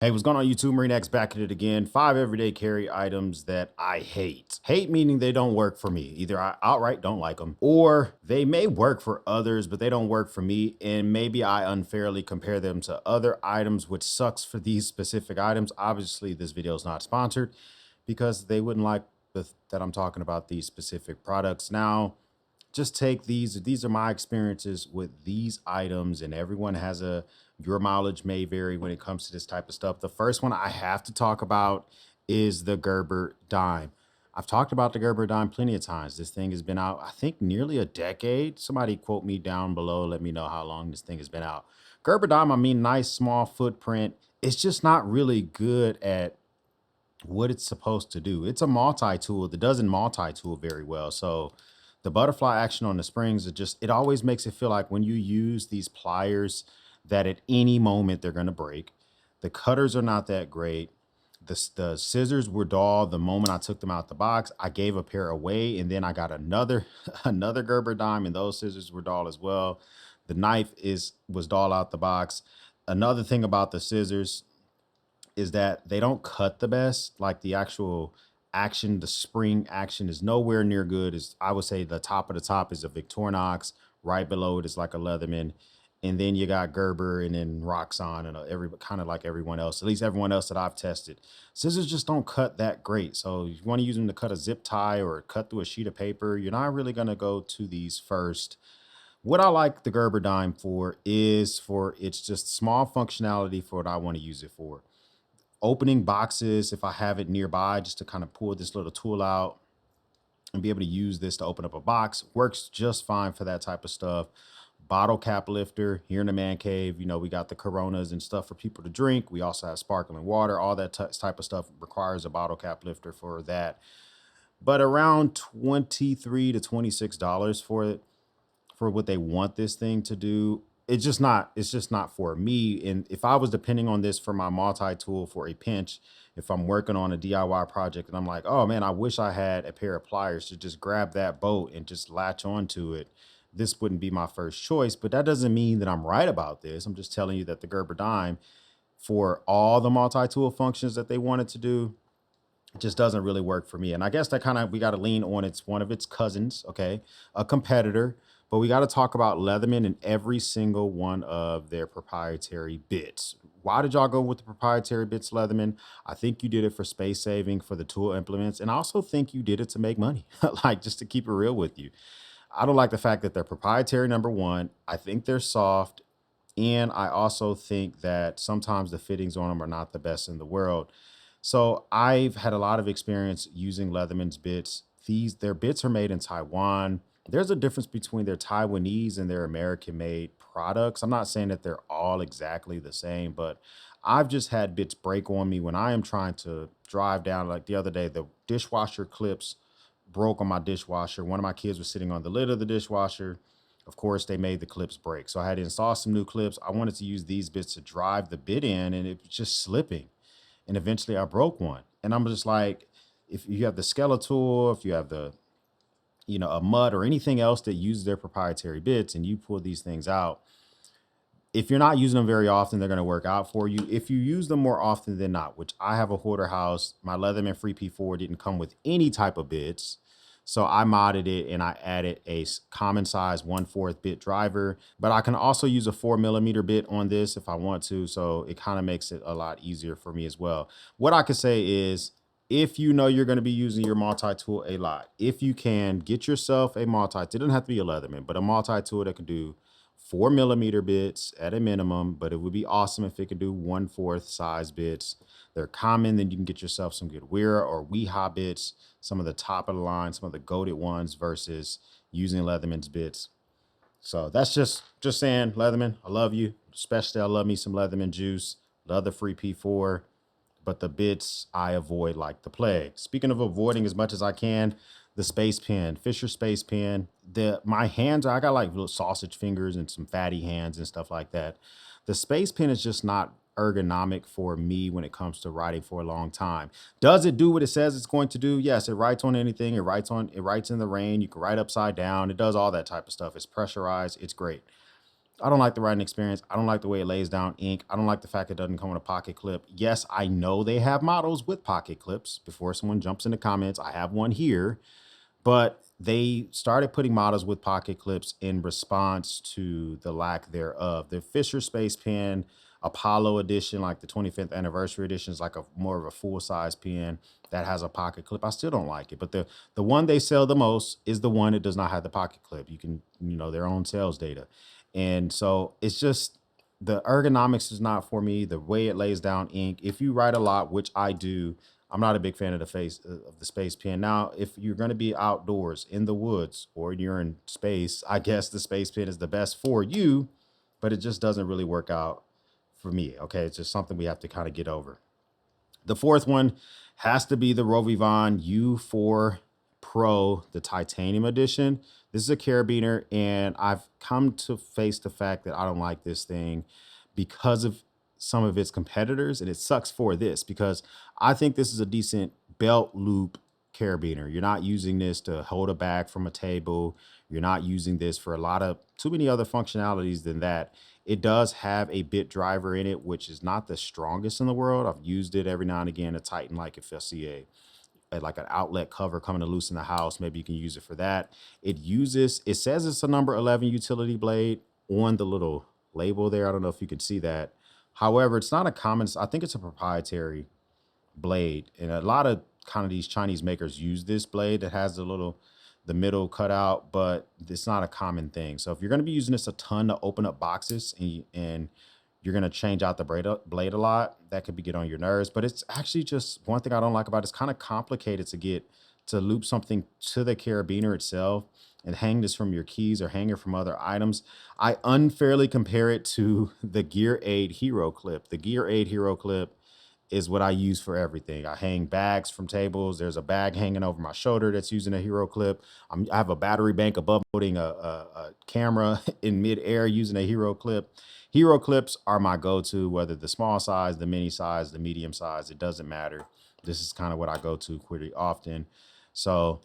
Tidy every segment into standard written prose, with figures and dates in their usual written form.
Hey, what's going on YouTube? Marine X back at it again. 5 everyday carry items that I hate. Hate meaning they don't work for me. Either I outright don't like them, or they may work for others, but they don't work for me. And maybe I unfairly compare them to other items, which sucks for these specific items. Obviously, this video is not sponsored because they wouldn't like that I'm talking about these specific products. Now, just take these are my experiences with these items, and everyone has your mileage may vary when it comes to this type of stuff. The first one I have to talk about is the Gerber Dime. I've talked about the Gerber Dime plenty of times. This thing has been out, I think, nearly a decade. Somebody quote me down below, let me know how long this thing has been out. Gerber Dime, I mean, nice small footprint. It's just not really good at what it's supposed to do. It's a multi-tool that doesn't multi-tool very well. So the butterfly action on the springs, it always makes it feel like when you use these pliers that at any moment they're going to break. The cutters are not that great. The scissors were dull the moment I took them out the box. I gave a pair away, and then I got another another Gerber Dime, and those scissors were dull as well. The knife was dull out the box. Another thing about the scissors is that they don't cut the best. Like the actual action, the spring action is nowhere near good. As I would say, the top of the top is a Victorinox. Right below it is like a Leatherman, and then you got Gerber, and then Roxxon, and every kind of like everyone else. At least everyone else that I've tested, scissors just don't cut that great. So if you want to use them to cut a zip tie or cut through a sheet of paper, you're not really gonna go to these first. What I like the Gerber Dime for is for its just small functionality for what I want to use it for. Opening boxes, if I have it nearby, just to kind of pull this little tool out and be able to use this to open up a box, works just fine for that type of stuff. Bottle cap lifter here in the man cave, we got the Coronas and stuff for people to drink. We also have sparkling water. All that type of stuff requires a bottle cap lifter for that. But around $23 to $26 for it, for what they want this thing to do. It's just not for me. And if I was depending on this for my multi-tool for a pinch, if I'm working on a DIY project and I'm like, oh man, I wish I had a pair of pliers to just grab that bolt and just latch onto it, this wouldn't be my first choice. But that doesn't mean that I'm right about this. I'm just telling you that the Gerber Dime, for all the multi-tool functions that they wanted to do, just doesn't really work for me. And I guess that kind of, we got to lean on it's one of its cousins, okay, a competitor. But we got to talk about Leatherman and every single one of their proprietary bits. Why did y'all go with the proprietary bits, Leatherman? I think you did it for space saving for the tool implements, and I also think you did it to make money. Like, just to keep it real with you, I don't like the fact that they're proprietary, number one. I think they're soft, and I also think that sometimes the fittings on them are not the best in the world. So I've had a lot of experience using Leatherman's bits. Their bits are made in Taiwan. There's a difference between their Taiwanese and their American made products. I'm not saying that they're all exactly the same, but I've just had bits break on me when I am trying to drive down. Like the other day, the dishwasher clips broke on my dishwasher. One of my kids was sitting on the lid of the dishwasher. Of course, they made the clips break. So I had to install some new clips. I wanted to use these bits to drive the bit in, and it was just slipping. And eventually I broke one. And I'm just like, if you have the Skeletor, if you have a mud or anything else that uses their proprietary bits and you pull these things out, if you're not using them very often, they're going to work out for you. If you use them more often than not, which I have a hoarder house, my Leatherman Free P4 didn't come with any type of bits. So I modded it and I added a common size 1/4 bit driver, but I can also use a 4mm bit on this if I want to. So it kind of makes it a lot easier for me as well. What I could say is, if you know you're going to be using your multi-tool a lot, if you can get yourself a it doesn't have to be a Leatherman, but a multi-tool that can do 4mm bits at a minimum, but it would be awesome if it could do 1/4 size bits. They're common. Then you can get yourself some good Weira or Weeha bits, some of the top of the line, some of the goated ones versus using Leatherman's bits. So that's just saying, Leatherman, I love you. Especially I love me some Leatherman juice, Leather Free P4, but the bits I avoid like the plague. Speaking of avoiding as much as I can, the space pen, Fisher space pen. My hands, I got like little sausage fingers and some fatty hands and stuff like that. The space pen is just not ergonomic for me when it comes to writing for a long time. Does it do what it says it's going to do? Yes, it writes on anything. It writes in the rain. You can write upside down. It does all that type of stuff. It's pressurized. It's great. I don't like the writing experience. I don't like the way it lays down ink. I don't like the fact it doesn't come with a pocket clip. Yes, I know they have models with pocket clips. Before someone jumps in the comments, I have one here, but they started putting models with pocket clips in response to the lack thereof. The Fisher Space Pen Apollo edition, like the 25th anniversary edition, is like a more of a full size pen that has a pocket clip. I still don't like it, but the one they sell the most is the one that does not have the pocket clip. You can, their own sales data. And so it's just the ergonomics is not for me. The way it lays down ink. If you write a lot, which I do, I'm not a big fan of the space pen. Now, if you're going to be outdoors in the woods or you're in space, I guess the space pen is the best for you, but it just doesn't really work out for me. Okay, it's just something we have to kind of get over. The fourth one has to be the Rivon U4 Pro, the titanium edition. This is a carabiner, and I've come to face the fact that I don't like this thing because of some of its competitors, and it sucks for this because I think this is a decent belt loop carabiner. You're not using this to hold a bag from a table. You're not using this for too many other functionalities than that. It does have a bit driver in it, which is not the strongest in the world. I've used it every now and again to tighten, like if I see like an outlet cover coming to loose in the house, maybe you can use it for that. It says it's a number 11 utility blade on the little label there. I don't know if you can see that. However, it's not a common, I think it's a proprietary blade. And a lot of kind of these Chinese makers use this blade that has the middle cut out, but it's not a common thing. So if you're going to be using this a ton to open up boxes and you're going to change out the blade a lot, that could get on your nerves. But it's actually just one thing I don't like about it. It's kind of complicated to loop something to the carabiner itself and hang this from your keys or hang it from other items. I unfairly compare it to the Gear Aid Hero Clip. The Gear Aid Hero Clip is what I use for everything. I hang bags from tables. There's a bag hanging over my shoulder that's using a Hero Clip. I have a battery bank above holding a camera in midair using a Hero Clip. Hero Clips are my go-to, whether the small size, the mini size, the medium size, it doesn't matter. This is kind of what I go to pretty often. So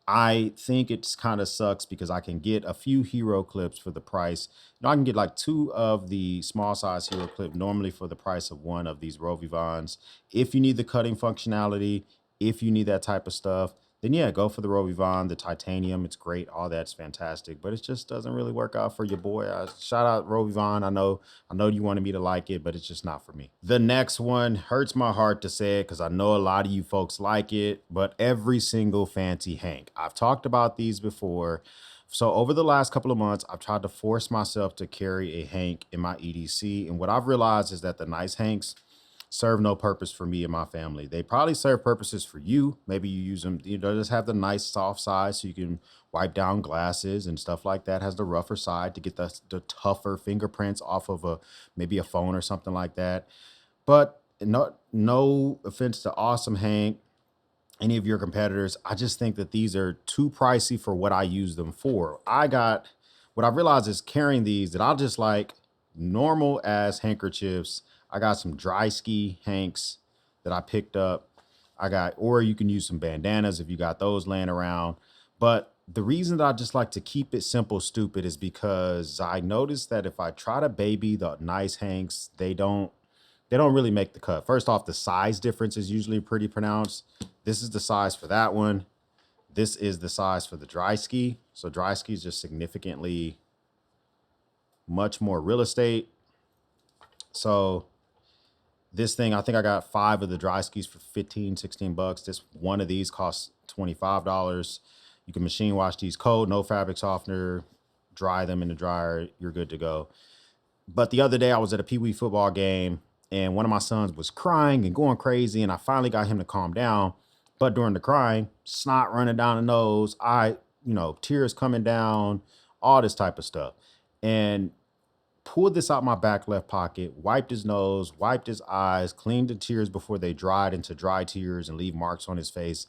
I think it's kind of sucks because I can get a few Hero Clips for the price. I can get like 2 of the small size Hero Clip normally for the price of 1 of these Rivons. If you need the cutting functionality, if you need that type of stuff, then yeah, go for the Rivon, the titanium. It's great. All that's fantastic, but it just doesn't really work out for your boy. Shout out Rivon. I know you wanted me to like it, but it's just not for me. The next one hurts my heart to say it because I know a lot of you folks like it, but every single fancy Hank. I've talked about these before. So over the last couple of months, I've tried to force myself to carry a Hank in my EDC. And what I've realized is that the nice Hanks serve no purpose for me and my family. They probably serve purposes for you. Maybe you use them, just have the nice soft side so you can wipe down glasses and stuff like that. Has the rougher side to get the tougher fingerprints off of maybe a phone or something like that. But no offense to Awesome Hank, any of your competitors. I just think that these are too pricey for what I use them for. What I realized is carrying these that I'll just like normal as handkerchiefs. I got some dry ski Hanks that I picked up. Or you can use some bandanas if you got those laying around. But the reason that I just like to keep it simple, stupid is because I noticed that if I try to baby the nice Hanks, they don't really make the cut. First off, the size difference is usually pretty pronounced. This is the size for that one. This is the size for the dry ski. So dry ski is just significantly much more real estate. So this thing, I think I got 5 of the dry skis for 15, 16 bucks. This one of these costs $25. You can machine wash these cold, no fabric softener, dry them in the dryer. You're good to go. But the other day I was at a Pee Wee football game and one of my sons was crying and going crazy. And I finally got him to calm down. But during the crying, snot running down the nose, tears coming down, all this type of stuff. And pulled this out my back left pocket, wiped his nose, wiped his eyes, cleaned the tears before they dried into dry tears and leave marks on his face.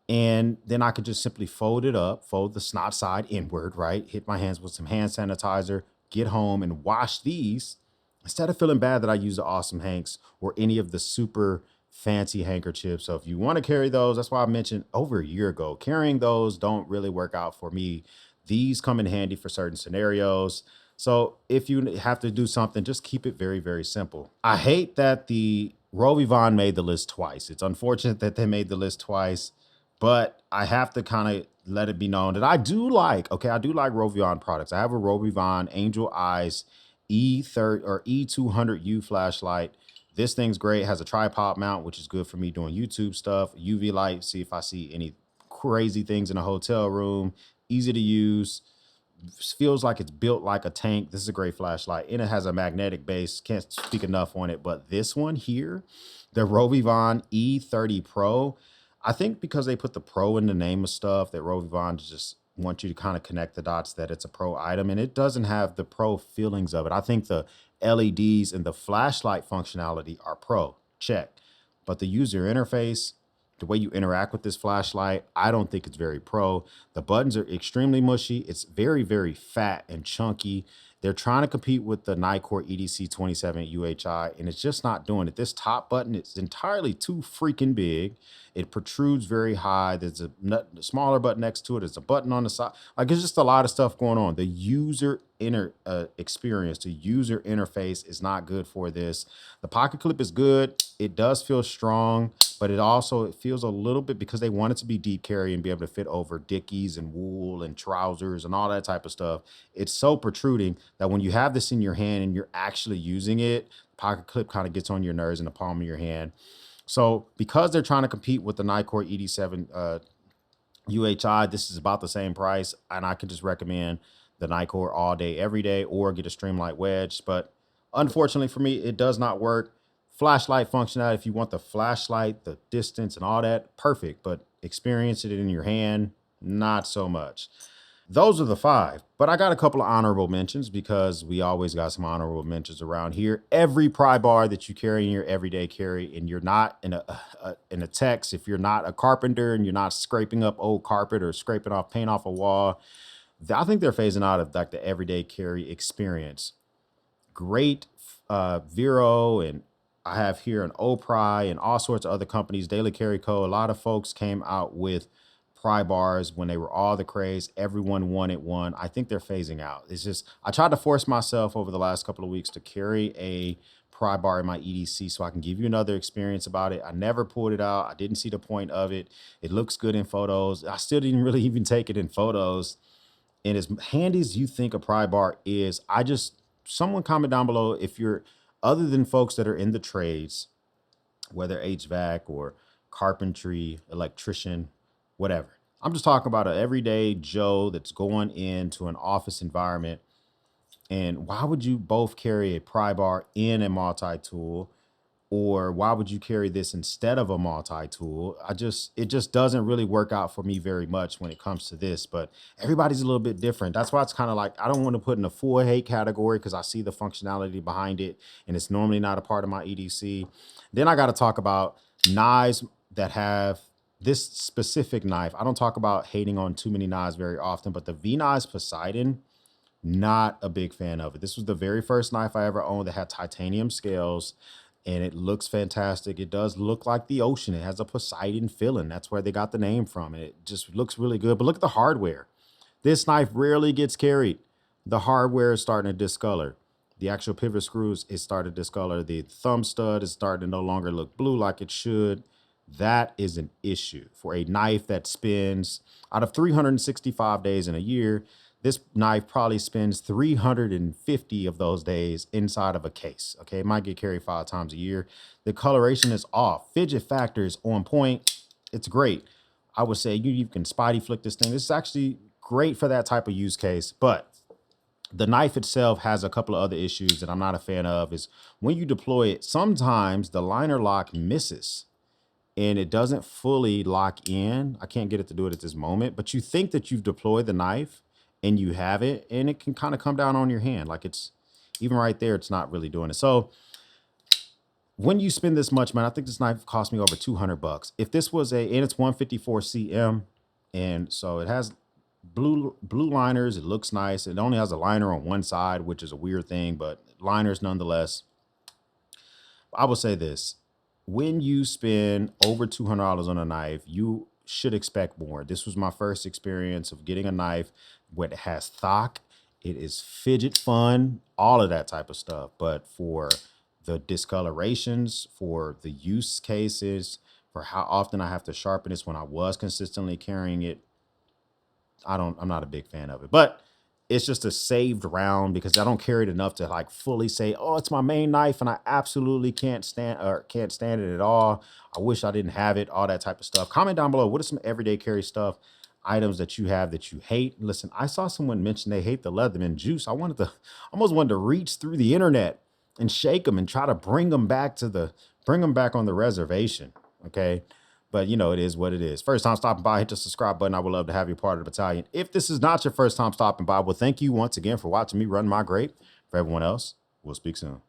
And then I could just simply fold it up, fold the snot side inward, right? Hit my hands with some hand sanitizer, get home and wash these instead of feeling bad that I use the Awesome Hanks or any of the super fancy handkerchiefs. So if you want to carry those, that's why I mentioned over a year ago, carrying those don't really work out for me. These come in handy for certain scenarios. So if you have to do something, just keep it very, very simple. I hate that the Rivon made the list twice. It's unfortunate that they made the list twice, but I have to kind of let it be known that I do like, okay, I do like Rivon products. I have a Rivon Angel Eyes E30 or E200U flashlight. This thing's great. It has a tripod mount, which is good for me doing YouTube stuff. UV light, see if I see any crazy things in a hotel room. Easy to use. Feels like it's built like a tank. This is a great flashlight, and it has a magnetic base. Can't speak enough on it. But this one here, the Rivon E30 Pro, I think because they put the Pro in the name of stuff, that Rivon just want you to kind of connect the dots that it's a Pro item, and it doesn't have the Pro feelings of it. I think the LEDs and the flashlight functionality are Pro, check. But the user interface, the way you interact with this flashlight, I don't think it's very Pro. The buttons are extremely mushy. It's very, very fat and chunky. They're trying to compete with the Nikkor EDC 27 UHI, and it's just not doing it. This top button is entirely too freaking big. It protrudes very high. There's a smaller button next to it. There's a button on the side. Like, there's just a lot of stuff going on. The user experience, the user interface is not good for this. The pocket clip is good. It does feel strong, but it feels a little bit, because they want it to be deep carry and be able to fit over Dickies and wool and trousers and all that type of stuff. It's so protruding that when you have this in your hand and you're actually using it, the pocket clip kind of gets on your nerves in the palm of your hand. So because they're trying to compete with the Nikkor ED7 UHI, this is about the same price, and I can just recommend the Nikkor all day, every day, or get a Streamlight Wedge. But unfortunately for me, it does not work. Flashlight functionality, if you want the flashlight, the distance and all that, perfect. But experience it in your hand, not so much. Those are the 5, but I got a couple of honorable mentions, because we always got some honorable mentions around here. Every pry bar that you carry in your everyday carry, and you're not in a text, if you're not a carpenter and you're not scraping up old carpet or scraping off paint off a wall, I think they're phasing out of like the everyday carry experience. Great Vero, and I have here an Opry and all sorts of other companies, Daily Carry Co. A lot of folks came out with pry bars when they were all the craze. Everyone wanted one. I think they're phasing out. It's just, I tried to force myself over the last couple of weeks to carry a pry bar in my EDC so I can give you another experience about it. I never pulled it out. I didn't see the point of it. It looks good in photos. I still didn't really even take it in photos. And as handy as you think a pry bar is, someone comment down below if you're, other than folks that are in the trades, whether HVAC or carpentry, electrician, whatever. I'm just talking about an everyday Joe that's going into an office environment. And why would you both carry a pry bar in a multi-tool? Or why would you carry this instead of a multi-tool? It just doesn't really work out for me very much when it comes to this, but everybody's a little bit different. That's why it's kind of like, I don't want to put in a full hate category, because I see the functionality behind it, and it's normally not a part of my EDC. Then I got to talk about knives that have this specific knife. I don't talk about hating on too many knives very often, but the V-Knives Poseidon, not a big fan of it. This was the very first knife I ever owned that had titanium scales, and it looks fantastic. It does look like the ocean. It has a Poseidon feeling. That's where they got the name from. And it just looks really good. But look at the hardware. This knife rarely gets carried. The hardware is starting to discolor. The actual pivot screws is starting to discolor. The thumb stud is starting to no longer look blue like it should. That is an issue for a knife that spends, out of 365 days in a year, this knife probably spends 350 of those days inside of a case. Okay, it might get carried 5 times a year. The coloration is off. Fidget factor is on point. It's great. I would say you can spidey flick this thing. This is actually great for that type of use case, but the knife itself has a couple of other issues that I'm not a fan of. Is when you deploy it, sometimes the liner lock misses and it doesn't fully lock in. I can't get it to do it at this moment, but you think that you've deployed the knife and you have it, and it can kind of come down on your hand. Like, it's even right there, it's not really doing it. So when you spend this much money, I think this knife cost me over 200 bucks. If this was and it's 154 cm, and so it has blue liners. It looks nice. It only has a liner on one side, which is a weird thing, but liners nonetheless. I will say this: when you spend over $200 on a knife, you should expect more. This was my first experience of getting a knife where it has thock It is fidget fun, all of that type of stuff. But for the discolorations, for the use cases, for how often I have to sharpen this when I was consistently carrying it, I'm not a big fan of it. But it's just a saved round because I don't carry it enough to like fully say, oh, it's my main knife and I absolutely can't stand it at all. I wish I didn't have it, all that type of stuff. Comment down below, what are some everyday carry stuff, items that you have that you hate? Listen, I saw someone mention they hate the Leatherman juice. I almost wanted to reach through the internet and shake them and try to bring them back on the reservation. Okay. But, you know, it is what it is. First time stopping by, hit the subscribe button. I would love to have you part of the battalion. If this is not your first time stopping by, well, thank you once again for watching me run my grape. For everyone else, we'll speak soon.